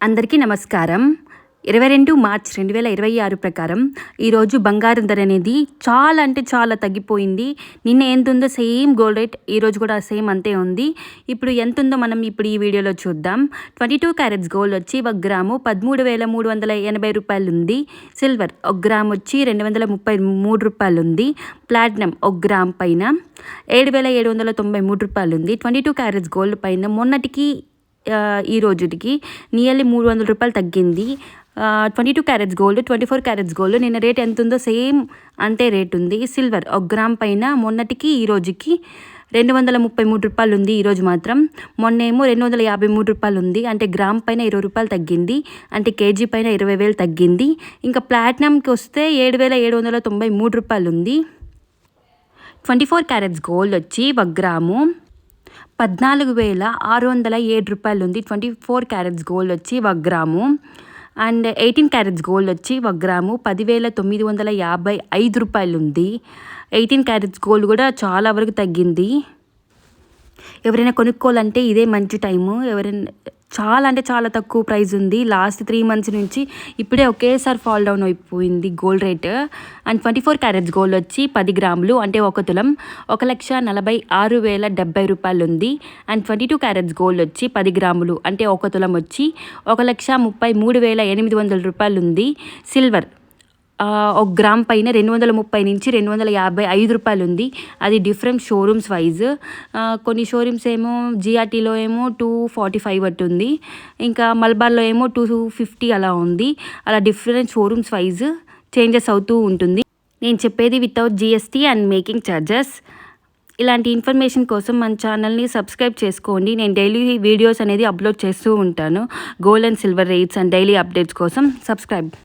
అందరికీ నమస్కారం. 22 మార్చ్ 2026 ప్రకారం ఈరోజు బంగారం ధర అనేది చాలా అంటే చాలా తగ్గిపోయింది. నిన్న ఎంత ఉందో సేమ్ గోల్డ్ రేట్ ఈరోజు కూడా సేమ్ అంతే ఉంది. ఇప్పుడు ఎంత ఉందో మనం ఇప్పుడు ఈ వీడియోలో చూద్దాం. 22 క్యారెట్స్ గోల్డ్ వచ్చి 1 గ్రాము 13,380 రూపాయలు ఉంది. సిల్వర్ 1 గ్రామ్ వచ్చి 233 రూపాయలు ఉంది. ప్లాటినం 1 గ్రామ్ పైన 7,793 రూపాయలు ఉంది. 22 క్యారెట్స్ గోల్డ్ పైన మొన్నటికి ఈ రోజుకి నియర్లీ 300 రూపాయలు తగ్గింది. 22 క్యారెట్స్ గోల్డ్ 24 క్యారెట్స్ గోల్డ్ నిన్న రేట్ ఎంత ఉందో సేమ్ అంతే రేట్ ఉంది. సిల్వర్ 1 గ్రామ్ పైన మొన్నటికి ఈ రోజుకి 233 రూపాయలు ఉంది. ఈరోజు మాత్రం మొన్నేమో 253 రూపాయలు ఉంది. అంటే గ్రామ్ పైన 20 రూపాయలు తగ్గింది. అంటే కేజీ పైన 20,000 తగ్గింది. ఇంకా ప్లాటినంకి వస్తే 7,793 రూపాయలు ఉంది. 24 క్యారెట్స్ గోల్డ్ వచ్చి 1 గ్రాము 14,607 రూపాయలు ఉంది. 24 క్యారెట్స్ గోల్డ్ వచ్చి 1 గ్రాము. అండ్ 18 క్యారెట్స్ గోల్డ్ వచ్చి 1 గ్రాము 10,955 రూపాయలు ఉంది. 18 క్యారెట్స్ గోల్డ్ కూడా చాలా వరకు తగ్గింది. ఎవరైనా కొనుక్కోవాలంటే ఇదే మంచి టైము. ఎవరైనా చాలా అంటే చాలా తక్కువ ప్రైస్ ఉంది. లాస్ట్ 3 మంత్స్ నుంచి ఇప్పుడే ఒకేసారి ఫాల్ డౌన్ అయిపోయింది gold rate. And 24 carats gold వచ్చి 10 గ్రాములు అంటే 1 తులం 1,46,070 రూపాయలు ఉంది. అండ్ 22 క్యారెట్స్ గోల్డ్ వచ్చి 10 గ్రాములు అంటే 1 తులం వచ్చి 1,33,800 రూపాయలు ఉంది. సిల్వర్ 1 గ్రామ్ పైన 230 నుంచి 255 రూపాయలు ఉంది. అది డిఫరెంట్ షోరూమ్స్ వైజ్. కొన్ని షోరూమ్స్ ఏమో జిఆర్టీలో ఏమో 245 అట్టు ఉంది. ఇంకా మల్బార్లో ఏమో 250 అలా ఉంది. అలా డిఫరెంట్ షోరూమ్స్ వైజ్ చేంజెస్ అవుతూ ఉంటుంది. నేను చెప్పేది without GST and making charges. ఇలాంటి ఇన్ఫర్మేషన్ కోసం మన ఛానల్ని సబ్స్క్రైబ్ చేసుకోండి. నేను డైలీ వీడియోస్ అనేది అప్లోడ్ చేస్తూ ఉంటాను. Gold and silver rates and daily updates కోసం సబ్స్క్రైబ్.